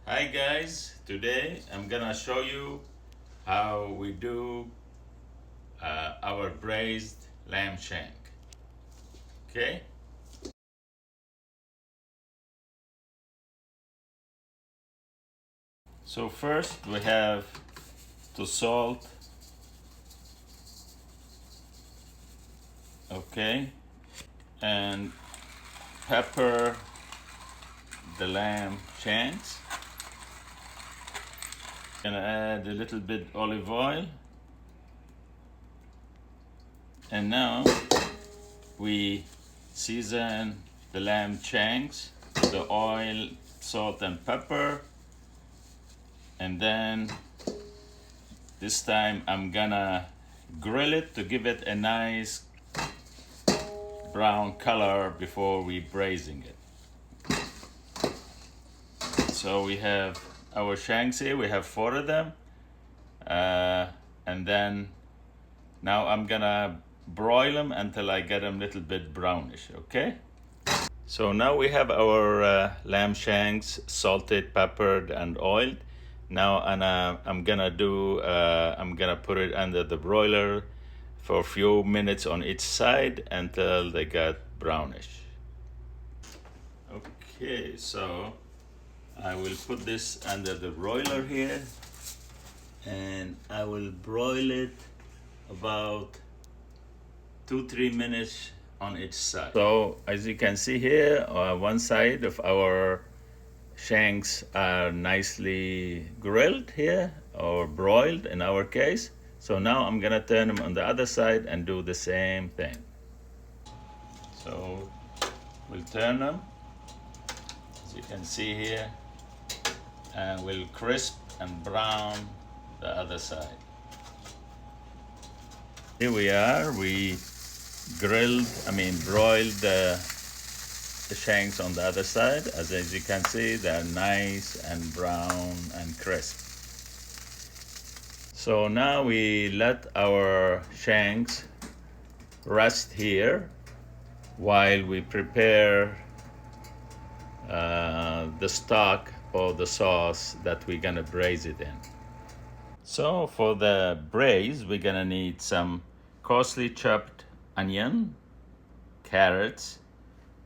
Hi guys, today I'm gonna show you how we do our braised lamb shank. Okay, so first we have to salt, okay, and pepper the lamb shanks. Gonna add a little bit olive oil, and now we season the lamb shanks with the oil, salt, and pepper. And then this time I'm gonna grill it to give it a nice brown color before we braising it. So we have our shanks here, we have 4 of them. And then now I'm gonna broil them until I get them a little bit brownish, okay? So now we have our lamb shanks salted, peppered, and oiled. Now I'm gonna put it under the broiler for a few minutes on each side until they get brownish. Okay, so I will put this under the broiler here, and I will broil it about 2-3 minutes on each side. So as you can see here, one side of our shanks are nicely grilled here, or broiled in our case. So now I'm gonna turn them on the other side and do the same thing. So we'll turn them, as you can see here, and we'll crisp and brown the other side. Here we are, we broiled the shanks on the other side. As you can see, they're nice and brown and crisp. So now we let our shanks rest here while we prepare the stock or the sauce that we're gonna braise it in. So for the braise, we're gonna need some coarsely chopped onion, carrots,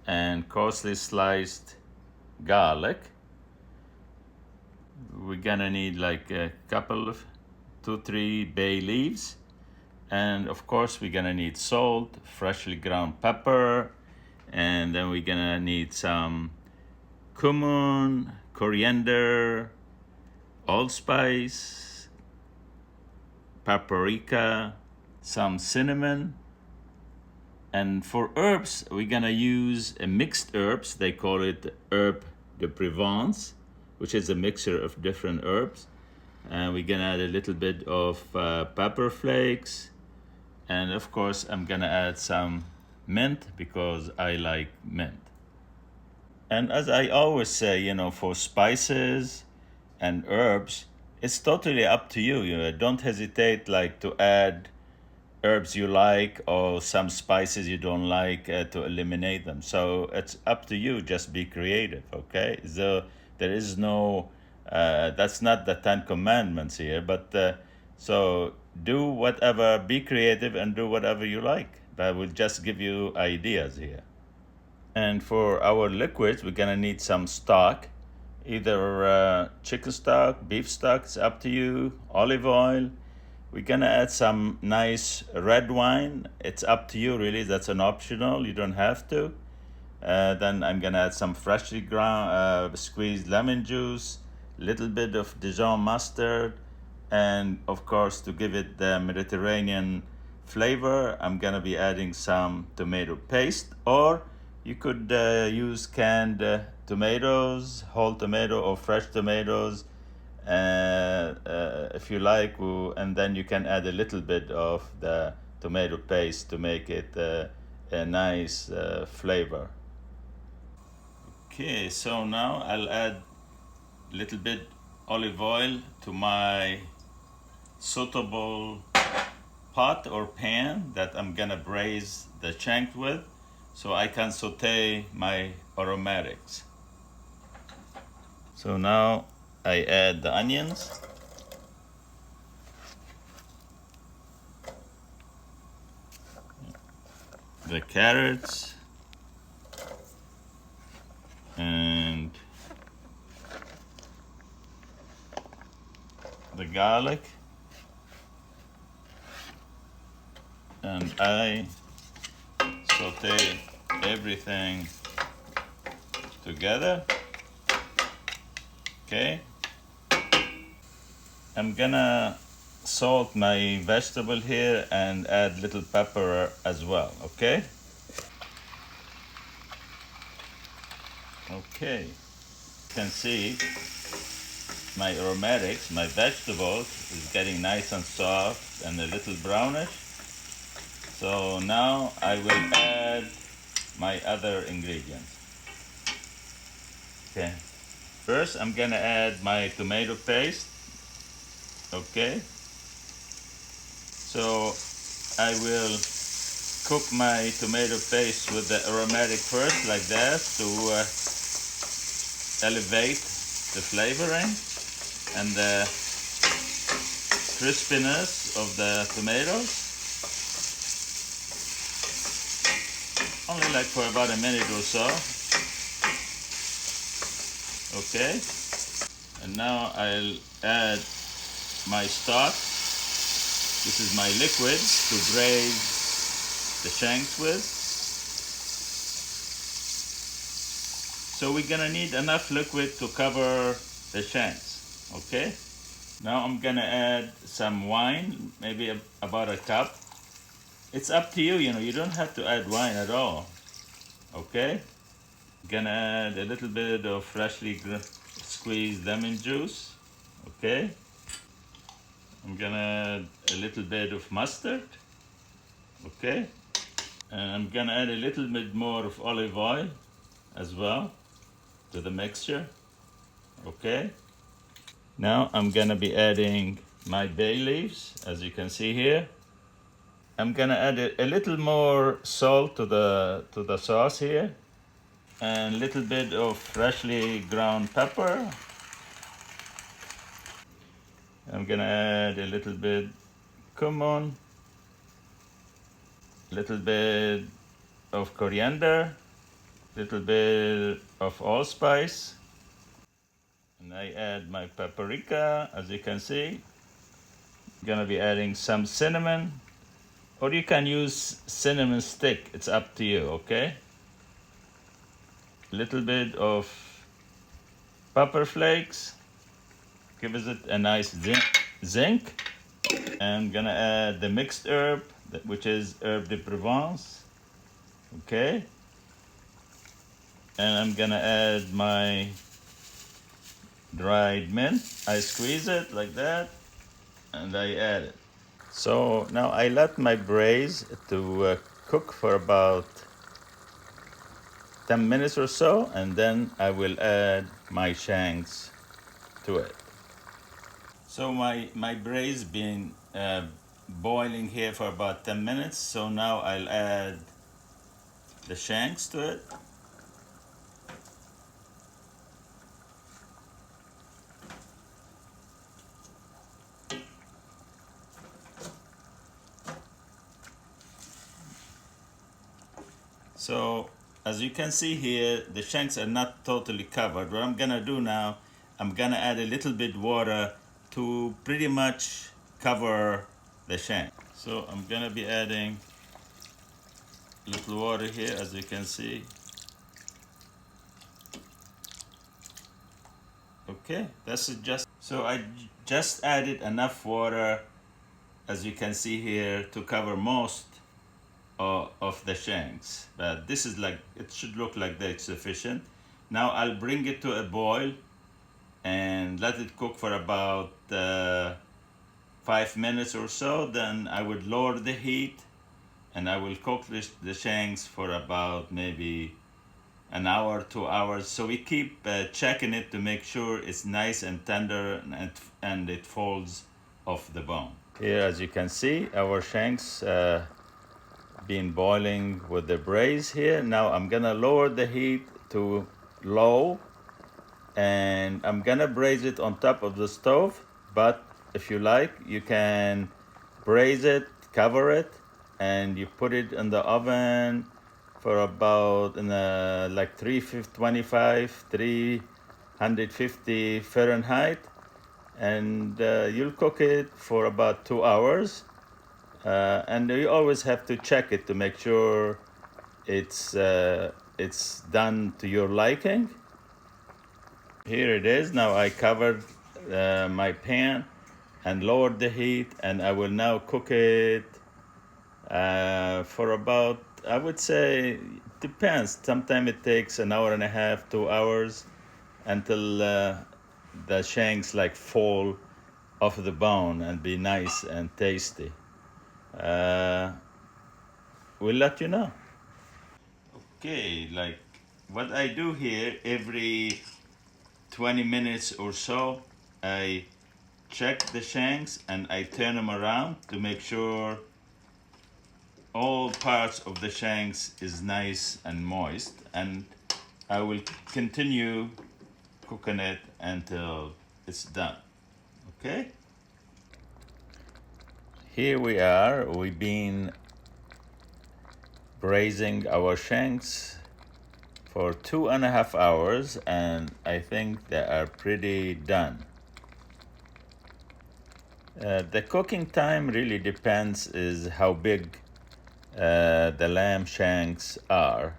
and coarsely sliced garlic. We're gonna need like a couple of 2-3 bay leaves, and of course we're gonna need salt, freshly ground pepper, and then we're gonna need some cumin, coriander, allspice, paprika, some cinnamon. And for herbs, we're gonna use a mixed herbs. They call it herb de Provence, which is a mixture of different herbs. And we're gonna add a little bit of pepper flakes. And of course, I'm gonna add some mint because I like mint. And as I always say, for spices and herbs, it's totally up to you. Don't hesitate to add herbs you like or some spices you don't like, to eliminate them. So it's up to you. Just be creative, okay? So there is no, that's not the 10 commandments here, but so do whatever, be creative and do whatever you like. But we'll just give you ideas here. And for our liquids, we're gonna need some stock, either chicken stock, beef stock, it's up to you, olive oil. We're gonna add some nice red wine. It's up to you, really. That's an optional. You don't have to. Then I'm gonna add some freshly ground, squeezed lemon juice, little bit of Dijon mustard, and of course, to give it the Mediterranean flavor, I'm gonna be adding some tomato paste, or you could use canned tomatoes, whole tomato or fresh tomatoes, if you like, and then you can add a little bit of the tomato paste to make it a nice flavor. Okay, so now I'll add a little bit olive oil to my suitable pot or pan that I'm gonna braise the shank with, so I can saute my aromatics. So now I add the onions, the carrots, and the garlic, and I saute everything together. Okay, I'm gonna salt my vegetable here and add little pepper as well. Okay. Okay, you can see my aromatics, my vegetables is getting nice and soft and a little brownish. So now I will add my other ingredients. Okay. First, I'm gonna add my tomato paste. Okay. So I will cook my tomato paste with the aromatic first, like that, to elevate the flavoring and the crispiness of the tomatoes. Only like for about a minute or so. Okay. And now I'll add my stock. This is my liquid to braise the shanks with. So we're gonna need enough liquid to cover the shanks. Okay. Now I'm gonna add some wine, maybe about a cup. It's up to you, you don't have to add wine at all. Okay. Gonna add a little bit of freshly squeezed lemon juice. Okay. I'm gonna add a little bit of mustard. Okay. And I'm gonna add a little bit more of olive oil as well to the mixture. Okay. Now I'm gonna be adding my bay leaves, as you can see here. I'm gonna add a little more salt to the sauce here, and a little bit of freshly ground pepper. I'm gonna add a little bit cumin, a little bit of coriander, a little bit of allspice, and I add my paprika, as you can see. I'm gonna be adding some cinnamon, or you can use cinnamon stick, it's up to you. Okay. A little bit of pepper flakes, gives it a nice zing. I'm gonna add the mixed herb, which is herb de Provence. Okay. And I'm gonna add my dried mint. I squeeze it like that, and I add it. So now I let my braise to cook for about 10 minutes or so, and then I will add my shanks to it. So my braise been boiling here for about 10 minutes. So now I'll add the shanks to it. So as you can see here, the shanks are not totally covered. What I'm gonna do now, I'm gonna add a little bit water to pretty much cover the shank. So I'm gonna be adding a little water here, as you can see. Okay, that's it. So I just added enough water, as you can see here, to cover most of the shanks. But this is like, it should look like that's sufficient. Now I'll bring it to a boil and let it cook for about 5 minutes or so. Then I would lower the heat and I will cook the shanks for about maybe an hour, 2 hours. So we keep checking it to make sure it's nice and tender and it falls off the bone. Here, as you can see, our shanks been boiling with the braise here. Now I'm gonna lower the heat to low and I'm gonna braise it on top of the stove, but if you like, you can braise it, cover it, and you put it in the oven for about in a, like 325, 350 Fahrenheit, and you'll cook it for about 2 hours. And you always have to check it to make sure it's done to your liking. Here it is. Now I covered my pan and lowered the heat, and I will now cook it for about, I would say, depends. Sometimes it takes an hour and a half, 2 hours, until the shanks like fall off the bone and be nice and tasty. Uh, we'll let you know. Okay, like what I do here, every 20 minutes or so, I check the shanks and I turn them around to make sure all parts of the shanks is nice and moist, and I will continue cooking it until it's done. Okay? Here we are. We've been braising our shanks for 2.5 hours, and I think they are pretty done. The cooking time really depends is how big the lamb shanks are.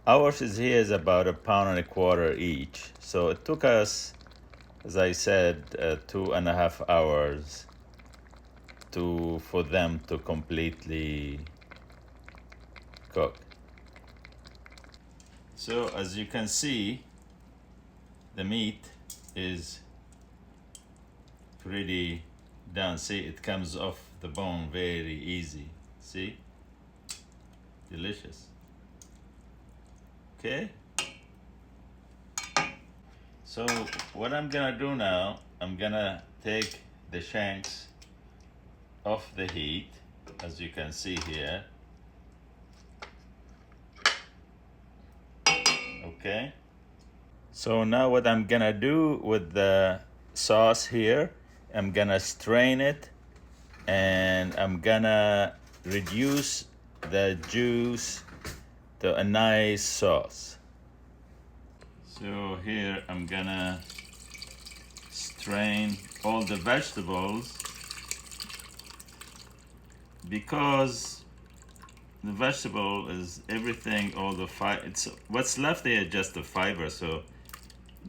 Ours is here is about 1.25 pounds each, so it took us, as I said, 2.5 hours for them to completely cook. So as you can see, the meat is pretty done. See, it comes off the bone very easy. See? Delicious. Okay? So what I'm gonna do now, I'm gonna take the shanks off the heat, as you can see here. Okay? So now what I'm gonna do with the sauce here, I'm gonna strain it, and I'm gonna reduce the juice to a nice sauce. So here I'm gonna strain all the vegetables, because the vegetable is everything, all the it's what's left there, just the fiber, so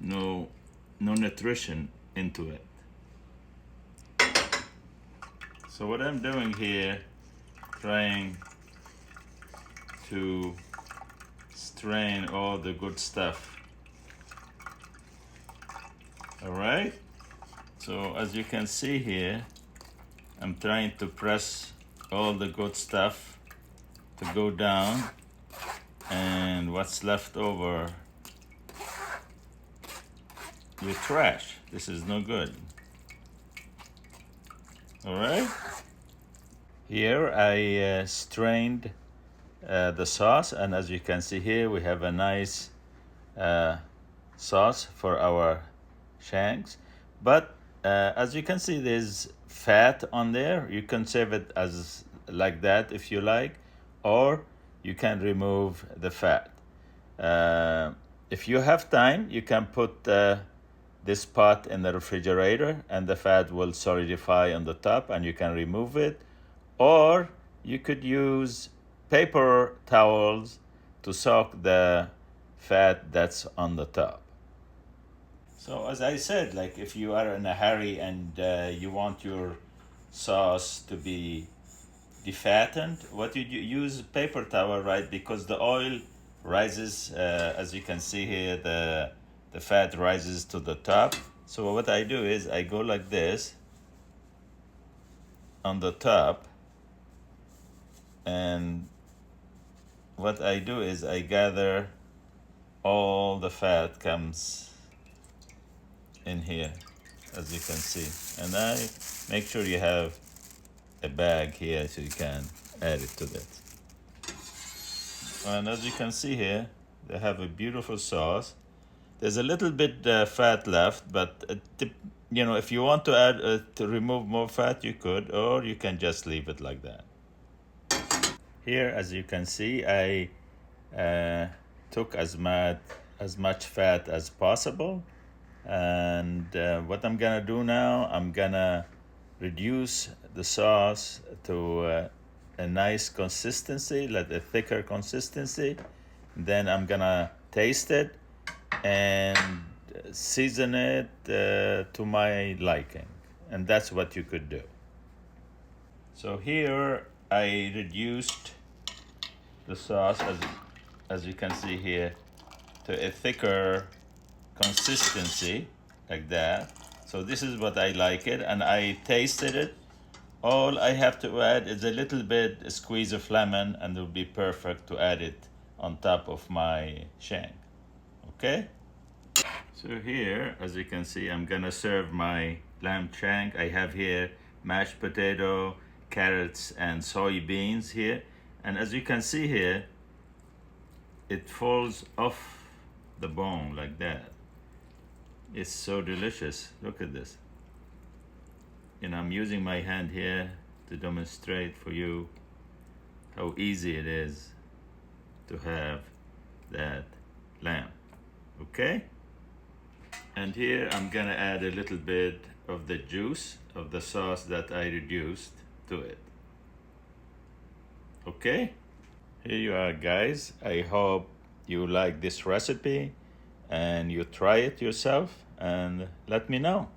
no nutrition into it. So what I'm doing here, trying to strain all the good stuff. All right, so as you can see here, I'm trying to press all the good stuff to go down, and what's left over, you trash. This is no good. All right, here I strained the sauce, and as you can see here, we have a nice sauce for our shanks. But as you can see, there's fat on there. You can serve it as like that if you like, or you can remove the fat. If you have time, you can put this pot in the refrigerator, and the fat will solidify on the top, and you can remove it. Or you could use paper towels to soak the fat that's on the top. So as I said, like if you are in a hurry and you want your sauce to be defattened, what you use paper towel, right? Because the oil rises, as you can see here, the fat rises to the top. So what I do is I go like this on the top, and what I do is I gather all the fat comes in here, as you can see, and I make sure you have a bag here so you can add it to that. And as you can see here, they have a beautiful sauce. There's a little bit fat left, but you know, if you want to add to remove more fat, you could, or you can just leave it like that. Here, as you can see, I took as much fat as possible, and what I'm gonna do now, I'm gonna reduce the sauce to a nice consistency, like a thicker consistency. Then I'm gonna taste it and season it to my liking, and that's what you could do. So here I reduced the sauce, as you can see here, to a thicker consistency, like that. So this is what I like it, and I tasted it. All I have to add is a little bit, a squeeze of lemon, and it will be perfect to add it on top of my shank. Okay? So here, as you can see, I'm gonna serve my lamb shank. I have here mashed potato, carrots, and soybeans here. And as you can see here, it falls off the bone like that. It's so delicious. Look at this. And I'm using my hand here to demonstrate for you how easy it is to have that lamb. Okay? And here I'm gonna add a little bit of the juice of the sauce that I reduced to it. Okay? Here you are, guys. I hope you like this recipe and you try it yourself and let me know.